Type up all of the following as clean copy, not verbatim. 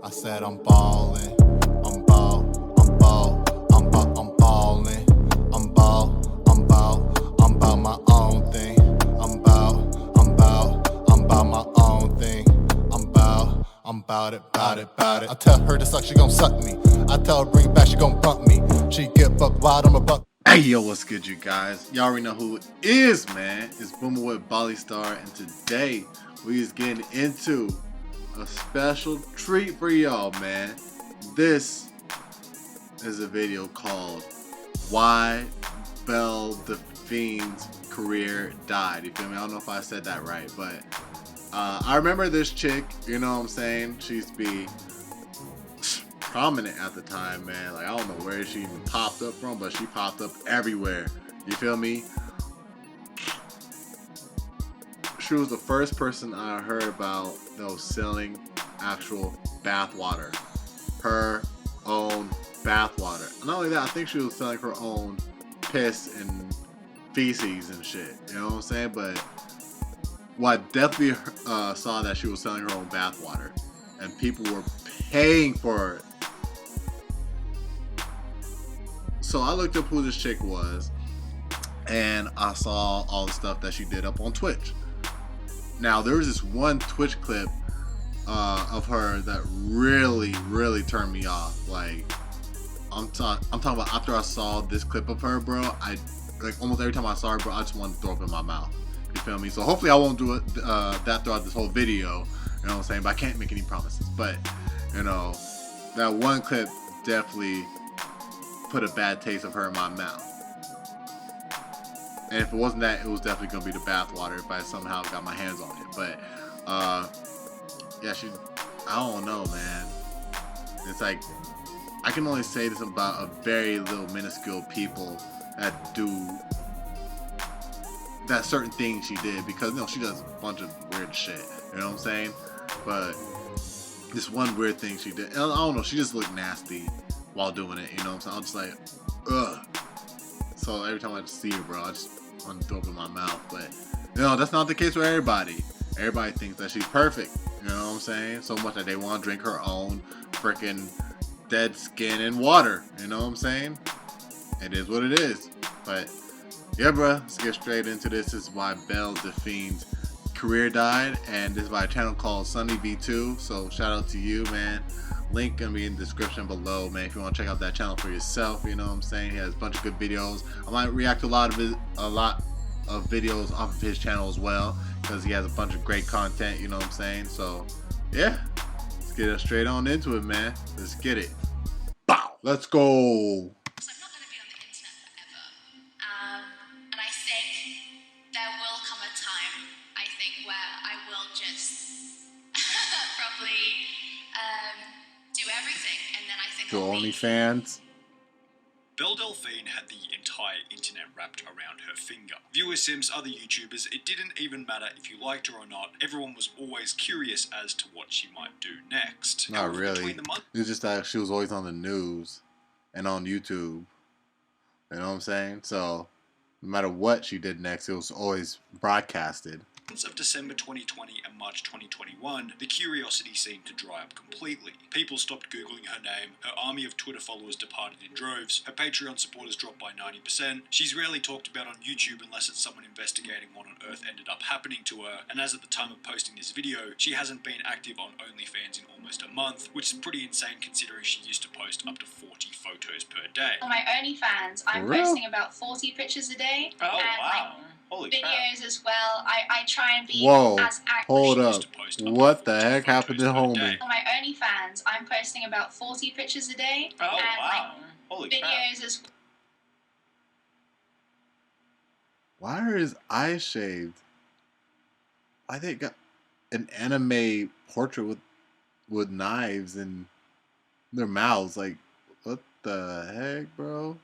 I said I'm ballin', I'm ball, I'm ball, I'm ball, I'm ballin', I'm ball, I'm ball, I'm about my own thing. I'm about my own thing. I'm about it. I tell her to suck, she gon' suck me. I tell her bring it back, she gon' bump me. She get buck wild, I'm a buck. Hey yo, what's good, you guys? Y'all already know who it is, man. It's Boomer with Bali Star, and today we is getting into a special treat for y'all, man. This is a video called "Why Belle Delphine's Career Died." You feel me? I don't know if I said that right, but I remember this chick. You know what I'm saying? She used to be prominent at the time, man. Like, I don't know where she even popped up from, but she popped up everywhere. You feel me? She was the first person I heard about that was selling actual bath water. Her own bath water. Not only that, I think she was selling her own piss and feces and shit. You know what I'm saying? But I definitely saw that she was selling her own bath water, and people were paying for it. So I looked up who this chick was, and I saw all the stuff that she did up on Twitch. Now, there was this one Twitch clip of her that really turned me off. Like, I'm talking about after I saw this clip of her, bro, I like almost every time I saw her, bro, I just wanted to throw up in my mouth. You feel me? So hopefully I won't do it that throughout this whole video. You know what I'm saying? But I can't make any promises. But, you know, that one clip definitely put a bad taste of her in my mouth. And if it wasn't that, it was definitely gonna be the bathwater if I somehow got my hands on it. But yeah, I don't know, man. It's like, I can only say this about a very little minuscule people that do that certain thing she did, because, you know, she does a bunch of weird shit. You know what I'm saying? But this one weird thing she did, and I don't know, she just looked nasty while doing it, you know what I'm saying? I'm just like, ugh. So every time I see her, bro, I just want to throw up in my mouth. But, you know, that's not the case with everybody. Everybody thinks that she's perfect, you know what I'm saying? So much that they want to drink her own freaking dead skin and water, you know what I'm saying? It is what it is. But, yeah, bro, let's get straight into this. This is why Belle Delphine's career died, and this is by a channel called Sunny V2. So shout out to you, man. Link gonna be in the description below, man, if you want to check out that channel for yourself. You know what I'm saying? He has a bunch of good videos. I might react to a lot of videos off of his channel as well, because he has a bunch of great content. You know what I'm saying? So yeah, let's get straight on into it, man. Let's get it. Bow. Let's go. So I'm not going to be on the internet forever. And I think there will come a time, I think, where I will just probably do everything, and then I think To I'll leave. OnlyFans. Belle Delphine had the entire internet wrapped around her finger. Viewer Sims, other YouTubers, it didn't even matter if you liked her or not. Everyone was always curious as to what she might do next. Not However, really. between the months It's just that she was always on the news and on YouTube. You know what I'm saying? So no matter what she did next, it was always broadcasted. of December 2020 and March 2021, the curiosity seemed to dry up completely. People stopped Googling her name, her army of Twitter followers departed in droves, her Patreon supporters dropped by 90%, she's rarely talked about on YouTube unless it's someone investigating what on earth ended up happening to her, and as at the time of posting this video, she hasn't been active on OnlyFans in almost a month, which is pretty insane considering she used to post up to 40 photos per day. On my OnlyFans, I'm For real? posting about 40 pictures a day. Oh, and wow. Holy crap. videos as well. I try and be Whoa, as active. hold She up. used to post up to What the 40 heck happened to photos per homie? day. On my OnlyFans, I'm posting about 40 pictures a day. Oh, and wow. Holy crap. videos as Why are his eyes shaved? Why they got an anime portrait with knives in their mouths? Like, what the heck, bro?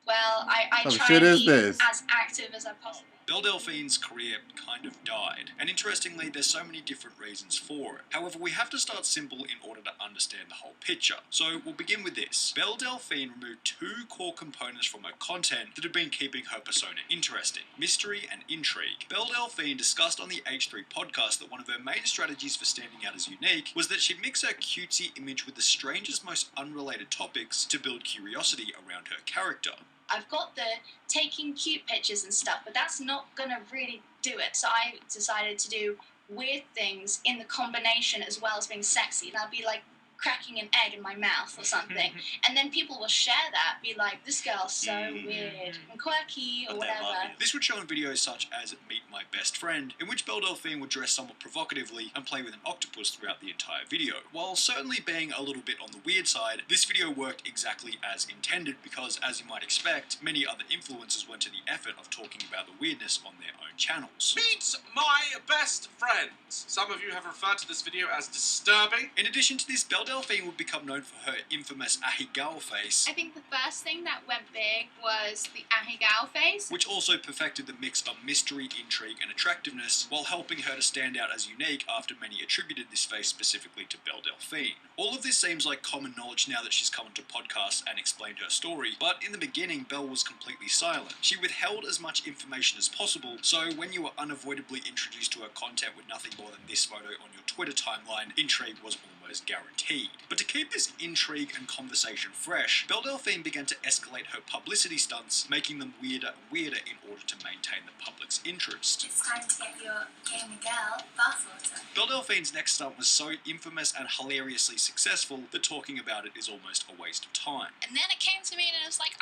well. I What try shit and is be this? as active as I possibly Belle Delphine's career kind of died, and interestingly, there's so many different reasons for it. However, we have to start simple in order to understand the whole picture. So we'll begin with this. Belle Delphine removed two core components from her content that have been keeping her persona interesting: mystery and intrigue. Belle Delphine discussed on the H3 podcast that one of her main strategies for standing out as unique was that she'd mix her cutesy image with the strangest, most unrelated topics to build curiosity around her character. I've got the taking cute pictures and stuff, but that's not gonna really do it. So I decided to do weird things in the combination as well as being sexy. And I'll be like cracking an egg in my mouth or something. And then people will share that, be like, this girl's so weird and quirky or whatever. This would show in videos such as Meet My Best Friend, in which Belle Delphine would dress somewhat provocatively and play with an octopus throughout the entire video. While certainly being a little bit on the weird side, this video worked exactly as intended because, as you might expect, many other influencers went to the effort of talking about the weirdness on their own channels. Meet My Best Friend. Some of you have referred to this video as disturbing. In addition to this, Belle Delphine would become known for her infamous Ahegao face, I think the first thing that went big was the Ahegao face. which also perfected the mix of mystery, intrigue, and attractiveness, while helping her to stand out as unique after many attributed this face specifically to Belle Delphine. All of this seems like common knowledge now that she's come onto podcasts and explained her story, but in the beginning, Belle was completely silent. She withheld as much information as possible, so when you were unavoidably introduced to her content with nothing more than this photo on your Twitter timeline, intrigue was almost guaranteed. But to keep this intrigue and conversation fresh, Belle Delphine began to escalate her publicity stunts, making them weirder and weirder in order to maintain the public's interest. It's time to get your gamer girl bathwater. Belle Delphine's next stunt was so infamous and hilariously successful that talking about it is almost a waste of time. And then it came to me and it was like,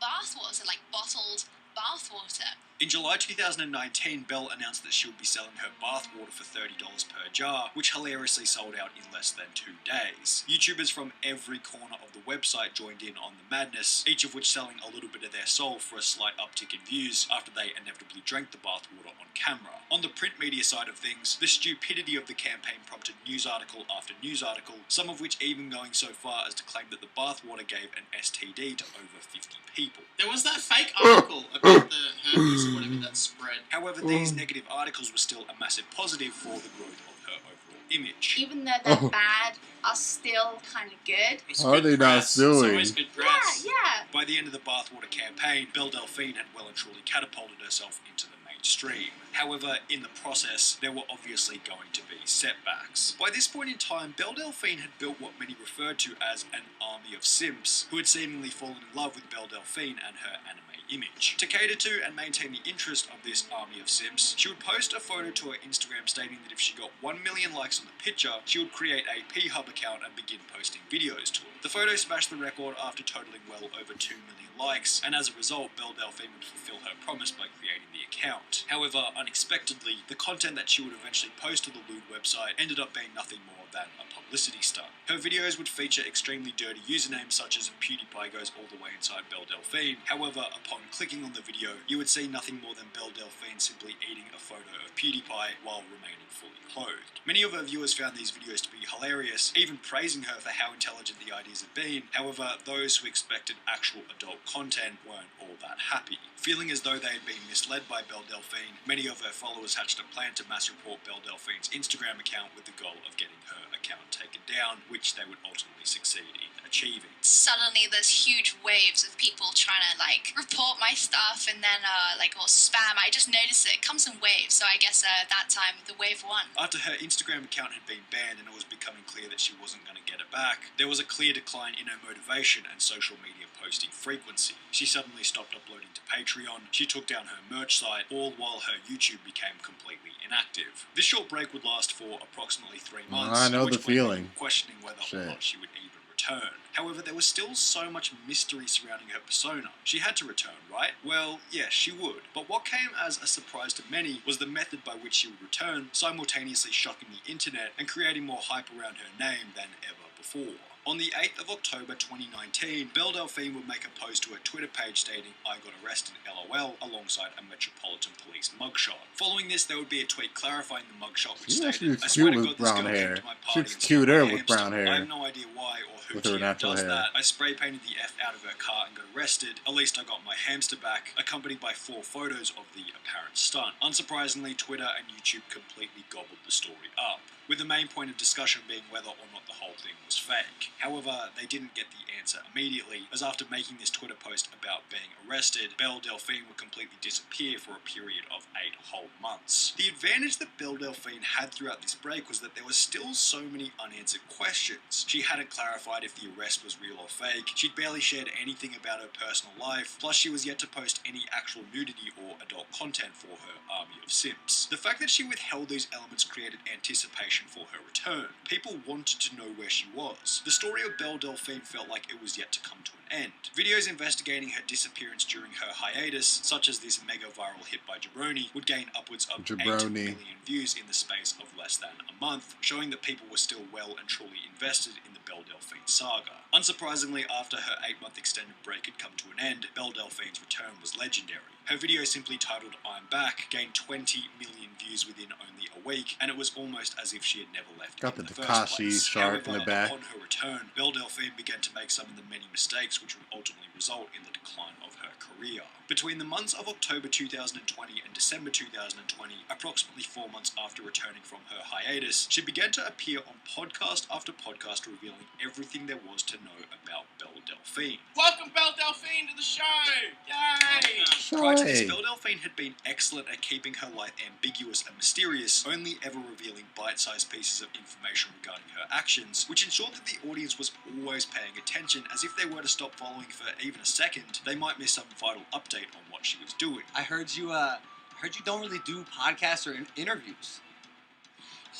bathwater, like bottled bathwater. In July 2019, Belle announced that she would be selling her bathwater for $30 per jar, which hilariously sold out in less than 2 days. YouTubers from every corner of the website joined in on the madness, each of which selling a little bit of their soul for a slight uptick in views after they inevitably drank the bathwater on camera. On the print media side of things, the stupidity of the campaign prompted news article after news article, some of which even going so far as to claim that the bathwater gave an STD to over 50 people. There was that fake article about the herpes or whatever that spread. However, these negative articles were still a massive positive for the growth of her overall image. Even though they're bad, are still kind of good. It's How are good they not press. suing? It's always good press. Yeah. By the end of the bathwater campaign, Belle Delphine had well and truly catapulted herself into the mainstream. However, in the process, there were obviously going to be setbacks. By this point in time, Belle Delphine had built what many referred to as an army of simps, who had seemingly fallen in love with Belle Delphine and her anime image. To cater to and maintain the interest of this army of simps, she would post a photo to her Instagram stating that if she got 1 million likes on the picture, she would create a P-Hub account and begin posting videos to it. The photo smashed the record after totaling well over 2 million likes, and as a result, Belle Delphine would fulfill her promise by creating the account. However, unexpectedly, the content that she would eventually post to the lewd website ended up being nothing more than a publicity stunt. Her videos would feature extremely dirty usernames such as PewDiePie goes all the way inside Belle Delphine. However, upon clicking on the video, you would see nothing more than Belle Delphine simply eating a photo of PewDiePie while remaining fully clothed. Many of her viewers found these videos to be hilarious, even praising her for how intelligent the ideas had been. However, those who expected actual adult content weren't all that happy. Feeling as though they had been misled by Belle Delphine, many of her followers hatched a plan to mass report Belle Delphine's Instagram account with the goal of getting her account taken down, which they would ultimately succeed in achieving. Suddenly there's huge waves of people trying to report my stuff and then or spam. I just noticed it comes in waves, so I guess that time the wave won. After her Instagram account had been banned and it was becoming clear that she wasn't going to get it back, there was a clear decline in her motivation and social media posting frequency. She suddenly stopped uploading to Patreon, she took down her merch site, all while her YouTube became completely inactive. This short break would last for approximately 3 months. I know at which the point feeling. people were questioning whether or not she would even return. However, there was still so much mystery surrounding her persona. She had to return, right? Well, yes, she would. But what came as a surprise to many was the method by which she would return, simultaneously shocking the internet and creating more hype around her name than ever before. On the 8th of October 2019, Belle Delphine would make a post to her Twitter page stating, "I got arrested LOL," alongside a Metropolitan Police mugshot. Following this, there would be a tweet clarifying the mugshot which She actually stated, looks "I swear cute to with God, this brown girl hair. came to my She party looks and stole cuter my with hamster. brown hair. I have no idea why or her Who natural does hair. that? I spray painted the F out of her car and got arrested. At least I got my hamster back, accompanied by 4 photos of the apparent stunt. Unsurprisingly, Twitter and YouTube completely gobbled the story up, with the main point of discussion being whether or not the whole thing was fake. However, they didn't get the answer immediately, as after making this Twitter post about being arrested, Belle Delphine would completely disappear for a period of 8 whole months. The advantage that Belle Delphine had throughout this break was that there were still so many unanswered questions. She hadn't clarified if the arrest was real or fake, she'd barely shared anything about her personal life, plus she was yet to post any actual nudity or adult content for her army of simps. The fact that she withheld these elements created anticipation for her return. People wanted to know where she was. The story of Belle Delphine felt like it was yet to come to an end. Videos investigating her disappearance during her hiatus, such as this mega viral hit by Jabroni, would gain upwards of 8 million views in the space of less than a month, showing that people were still well and truly invested in the Belle Delphine saga. Unsurprisingly, after her 8-month extended break had come to an end, Belle Delphine's return was legendary. Her video, simply titled "I'm Back," gained 20 million views within only a week, and it was almost as if she had never left Got in the the first Takashi place. shark in the However, back. upon her return, Belle Delphine began to make some of the many mistakes which would ultimately result in the decline of her career. Between the months of October 2020 and December 2020, approximately 4 months after returning from her hiatus, she began to appear on podcast after podcast revealing everything there was to know about Belle Delphine. Welcome, Belle Delphine, to the show! Yay! Prior to this, Belle Delphine had been excellent at keeping her life ambiguous and mysterious, only ever revealing bite-sized pieces of information regarding her actions, which ensured that the audience was always paying attention, as if they were to stop following for even a second, they might miss some vital update on what she was doing. I heard you don't really do podcasts or interviews.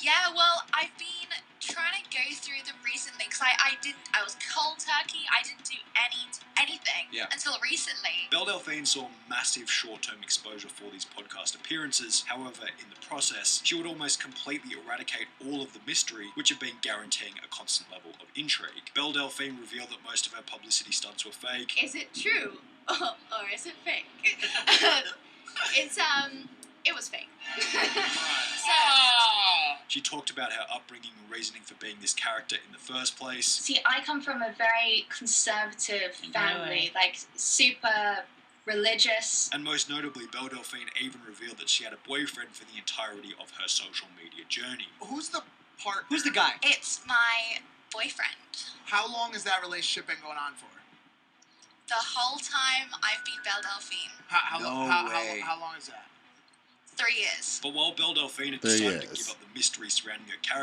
Yeah, well, I've been trying to go through them recently because I was cold turkey. I didn't do anything until recently. Belle Delphine saw massive short-term exposure for these podcast appearances. However, in the process, she would almost completely eradicate all of the mystery, which had been guaranteeing a constant level of intrigue. Belle Delphine revealed that most of her publicity stunts were fake. Is it true? Or is it fake? It was fake. She talked about her upbringing and reasoning for being this character in the first place. See, I come from a very conservative family, like super religious. And most notably, Belle Delphine even revealed that she had a boyfriend for the entirety of her social media journey. Who's the partner? Who's the guy? It's my boyfriend. How long has that relationship been going on for? The whole time I've been Belle Delphine. How way. how long is that? 3 years. But while Belle Delphine had 3 decided to years. give up the mystery surrounding her character,